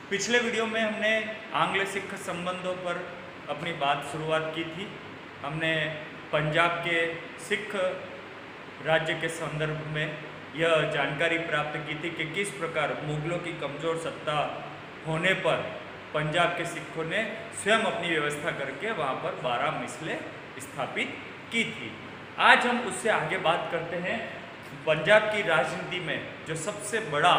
पिछले वीडियो में हमने आंग्ल सिख संबंधों पर अपनी बात शुरुआत की थी। हमने पंजाब के सिख राज्य के संदर्भ में यह जानकारी प्राप्त की थी कि किस प्रकार मुगलों की कमज़ोर सत्ता होने पर पंजाब के सिखों ने स्वयं अपनी व्यवस्था करके वहाँ पर 12 मिसलें स्थापित की थी। आज हम उससे आगे बात करते हैं। पंजाब की राजनीति में जो सबसे बड़ा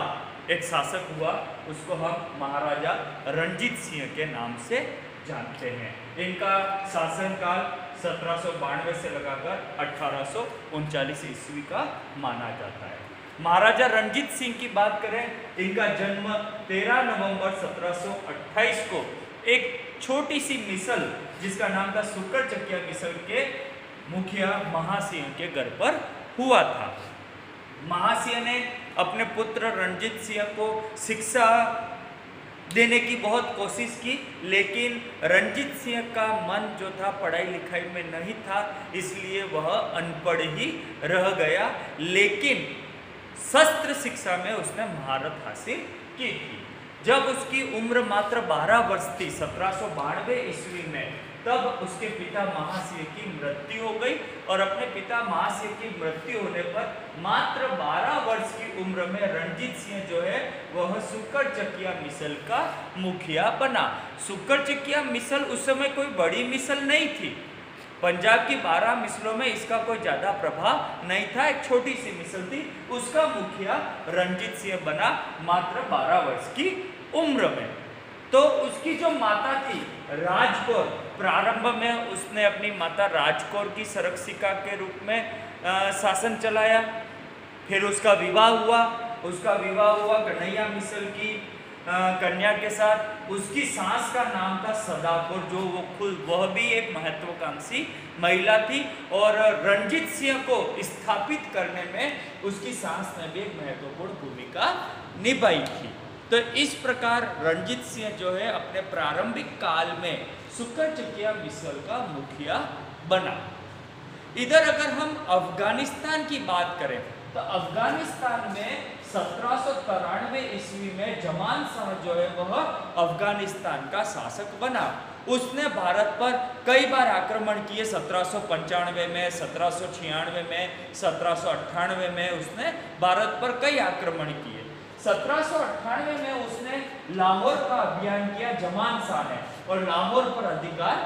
एक शासक हुआ उसको हम महाराजा रणजीत सिंह के नाम से जानते हैं। इनका शासनकाल 1792 से लगाकर 1839 ईस्वी का माना जाता है। महाराजा रणजीत सिंह की बात करें, इनका जन्म 13 नवंबर 1728 को एक छोटी सी मिसल जिसका नाम था सुक्कर चकिया मिसल के मुखिया महासिंह के घर पर हुआ था। महासिंह ने अपने पुत्र रणजीत सिंह को शिक्षा देने की बहुत कोशिश की, लेकिन रणजीत सिंह का मन जो था पढ़ाई लिखाई में नहीं था, इसलिए वह अनपढ़ ही रह गया। लेकिन शस्त्र शिक्षा में उसने महारत हासिल की थी। जब उसकी उम्र मात्र 12 वर्ष थी 1792 ईस्वी में, तब उसके पिता महासिंह की मृत्यु हो गई और अपने पिता महासिंह की मृत्यु होने पर मात्र 12 वर्ष की उम्र में रणजीत सिंह जो है वह सुक्कर चकिया मिसल का मुखिया बना। सुक्कर चकिया मिसल उस समय कोई बड़ी मिसल नहीं थी। पंजाब की 12 मिसलों में इसका कोई ज़्यादा प्रभाव नहीं था, एक छोटी सी मिसल थी। उसका मुखिया रणजीत सिंह बना मात्र 12 वर्ष की उम्र में। तो उसकी जो माता थी राजकौर, प्रारंभ में उसने अपनी माता राजकौर की संरक्षिका के रूप में शासन चलाया। फिर उसका विवाह हुआ कन्हैया मिसल की कन्या के साथ। उसकी सास का नाम था सदाकौर, जो वह भी एक महत्वाकांक्षी महिला थी और रणजीत सिंह को स्थापित करने में उसकी सास ने भी एक महत्वपूर्ण भूमिका निभाई थी। तो इस प्रकार रणजीत सिंह जो है अपने प्रारंभिक काल में सुक्कर चकिया मिसल का मुखिया बना। इधर अगर हम अफगानिस्तान की बात करें तो अफगानिस्तान में 1793 ईस्वी में जमान शाह जो है वह अफगानिस्तान का शासक बना। उसने भारत पर कई बार आक्रमण किए। 1795 में, 1796 में, 1798 में उसने भारत पर कई आक्रमण किए। 1798 में उसने लाहौर का अभियान किया जमान शाह ने और लाहौर पर अधिकार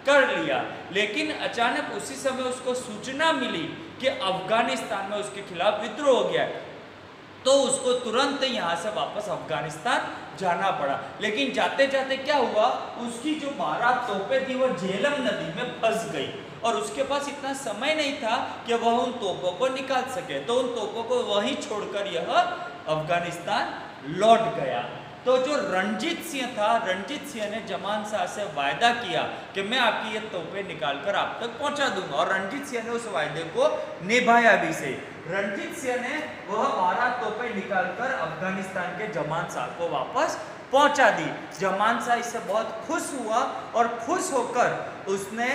कर लिया। लेकिन अचानक उसी समय उसको सूचना मिली कि अफगानिस्तान में उसके खिलाफ विद्रोह हो गया है, तो उसको तुरंत यहाँ से वापस अफगानिस्तान जाना पड़ा। लेकिन जाते जाते क्या हुआ, उसकी जो 12 तोपें थी वो झेलम नदी में फंस गई और उसके पास इतना समय नहीं था कि वह उन तोपों को निकाल सके। तो उन तोपों को वहीं छोड़कर यह अफगानिस्तान लौट गया। तो जो रणजीत सिंह था, रणजीत सिंह ने जमान शाह से वायदा किया कि मैं आपकी ये तोपें निकालकर आप तक पहुंचा दूंगा और रणजीत सिंह ने उस वायदे को निभाया भी से। रणजीत सिंह ने वह 12 तोपें निकालकर अफगानिस्तान के जमान शाह को वापस पहुंचा दी। जमान शाह इससे बहुत खुश हुआ और खुश होकर उसने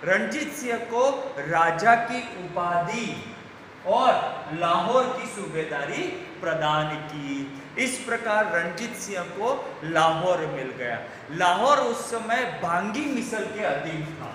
रणजीत सिंह को राजा की उपाधि और लाहौर की सूबेदारी प्रदान की। इस प्रकार रणजीत सिंह को लाहौर मिल गया। लाहौर उस समय बांगी मिसल के अधीन था।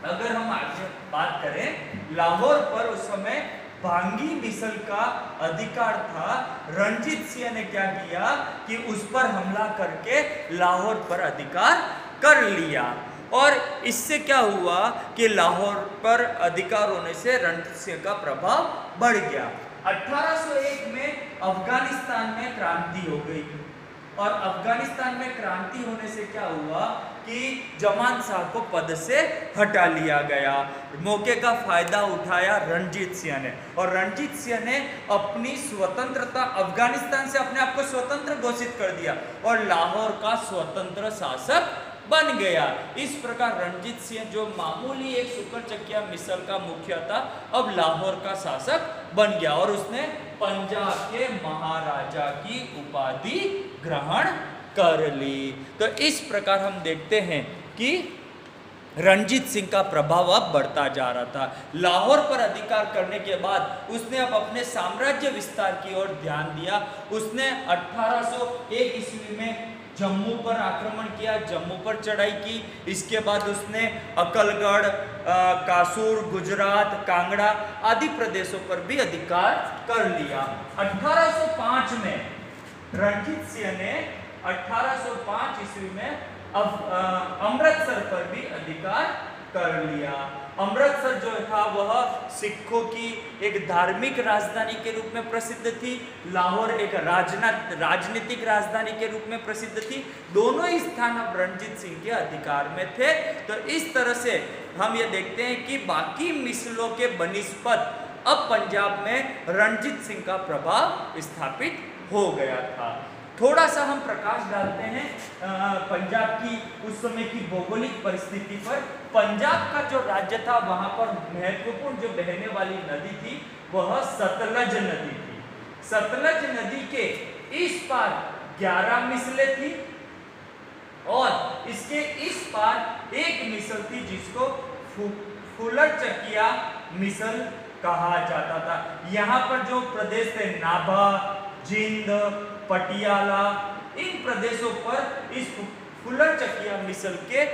अगर हम आगे बात करें, लाहौर पर उस समय बांगी मिसल का अधिकार था। रणजीत सिंह ने क्या किया कि उस पर हमला करके लाहौर पर अधिकार कर लिया और इससे क्या हुआ कि लाहौर पर अधिकार होने से रणजीत सिंह का प्रभाव बढ़ गया। 1801 में अफगानिस्तान में क्रांति हो गई और अफगानिस्तान में क्रांति होने से क्या हुआ कि जमान शाह को पद से हटा लिया गया। मौके का फायदा उठाया रणजीत सिंह ने और रणजीत सिंह ने अपनी स्वतंत्रता, अफगानिस्तान से अपने आप को स्वतंत्र घोषित कर दिया और लाहौर का स्वतंत्र शासक बन गया। इस प्रकार रणजीत सिंह जो मामूली एक सुक्कर चकिया मिसल का मुखिया था, अब लाहौर का शासक बन गया और उसने पंजाब के महाराजा की उपाधि ग्रहण कर ली। तो इस प्रकार हम देखते हैं कि रणजीत सिंह का प्रभाव अब बढ़ता जा रहा था। लाहौर पर अधिकार करने के बाद उसने अब अपने साम्राज्य विस्तार की ओर ध्यान दिया। उसने 1801 ईस्वी में जम्मू पर आक्रमण किया, जम्मू पर चढ़ाई की। इसके बाद उसने अकलगढ़, कासूर, गुजरात, कांगड़ा आदि प्रदेशों पर भी अधिकार कर लिया। 1805 में रणजीत सिंह ने 1805 ईस्वी में अमृतसर पर भी अधिकार कर लिया। अमृतसर जो था वह सिखों की एक धार्मिक राजधानी के रूप में प्रसिद्ध थी, लाहौर एक राजनीतिक राजधानी के रूप में प्रसिद्ध थी। दोनों ही स्थान अब रणजीत सिंह के अधिकार में थे। तो इस तरह से हम ये देखते हैं कि बाकी मिसलों के बनिस्पत अब पंजाब में रणजीत सिंह का प्रभाव स्थापित हो गया था। थोड़ा सा हम प्रकाश डालते हैं पंजाब की उस समय की भौगोलिक परिस्थिति पर। पंजाब का जो राज्य था वहां पर महत्वपूर्ण जो बहने वाली नदी थी वह सतलज नदी थी। सतलज नदी के इस पार 11 मिसलें थी और इसके इस पार एक मिसल थी जिसको फुलर चकिया मिसल कहा जाता था। यहाँ पर जो प्रदेश थे नाभा, जिंद, पटियाला, इन प्रदेशों पर इस फुलर चकिया मिसल के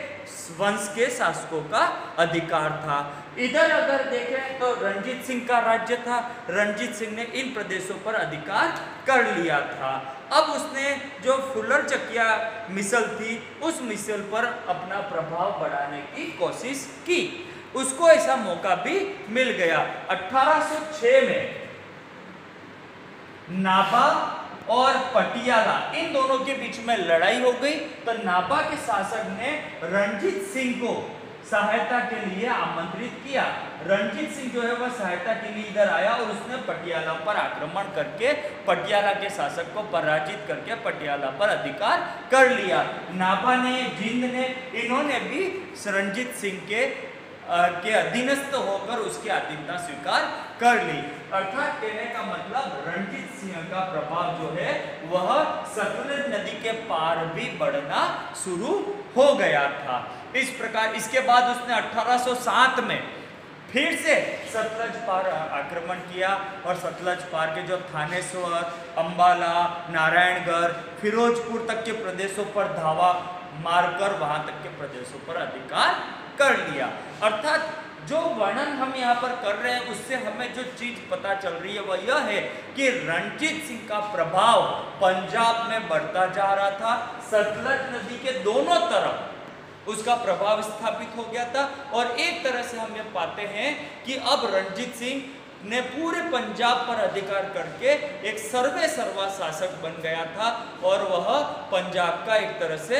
वंश के शासकों का अधिकार था। इधर अगर देखें तो रणजीत सिंह का राज्य था। रणजीत सिंह ने इन प्रदेशों पर अधिकार कर लिया था। अब उसने जो फुलर चकिया मिसल थी उस मिसल पर अपना प्रभाव बढ़ाने की कोशिश की। उसको ऐसा मौका भी मिल गया। 1806 में नाभा और पटियाला इन दोनों के बीच में लड़ाई हो गई। तो नाभा के शासक ने रणजीत सिंह को सहायता के लिए आमंत्रित किया। रणजीत सिंह जो है वह सहायता के लिए इधर आया और उसने पटियाला पर आक्रमण करके पटियाला के शासक को पराजित करके पटियाला पर अधिकार कर लिया। नाभा ने, जिंद ने, इन्होंने भी रणजीत सिंह के अधीनस्थ होकर उसकी अधीनता स्वीकार कर ली। अर्थात कहने का मतलब रणजीत सिंह का प्रभाव जो है वह सतलज नदी के पार भी बढ़ना शुरू हो गया था। इस प्रकार इसके बाद उसने 1807 में फिर से सतलज पार आक्रमण किया और सतलज पार के जो थानेश्वर, अंबाला, नारायणगढ़, फिरोजपुर तक के प्रदेशों पर धावा मारकर वहां तक के प्रदेशों पर अधिकार कर लिया। अर्थात जो वर्णन हम यहाँ पर कर रहे हैं उससे हमें जो चीज पता चल रही है वह यह है कि रणजीत सिंह का प्रभाव पंजाब में बढ़ता जा रहा था। सतलज नदी के दोनों तरफ उसका प्रभाव स्थापित हो गया था और एक तरह से हम ये पाते हैं कि अब रणजीत सिंह ने पूरे पंजाब पर अधिकार करके एक सर्वे सर्वा शासक बन गया था और वह पंजाब का एक तरह से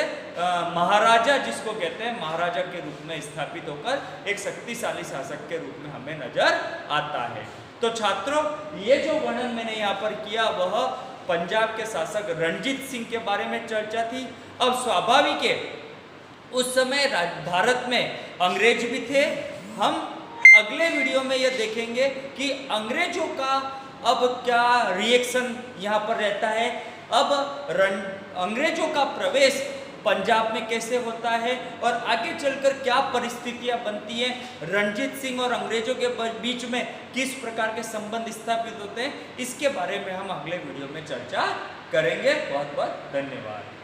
महाराजा जिसको कहते हैं महाराजा के रूप में स्थापित होकर एक शक्तिशाली शासक के रूप में हमें नजर आता है। तो छात्रों, ये जो वर्णन मैंने यहाँ पर किया वह पंजाब के शासक रणजीत सिंह के बारे में चर्चा थी। अब स्वाभाविक है उस समय भारत में अंग्रेज भी थे। हम अगले वीडियो में यह देखेंगे कि अंग्रेजों का अब क्या रिएक्शन यहाँ पर रहता है, अब अंग्रेजों का प्रवेश पंजाब में कैसे होता है और आगे चलकर क्या परिस्थितियां बनती हैं, रणजीत सिंह और अंग्रेजों के बीच में किस प्रकार के संबंध स्थापित होते हैं, इसके बारे में हम अगले वीडियो में चर्चा करेंगे। बहुत बहुत धन्यवाद।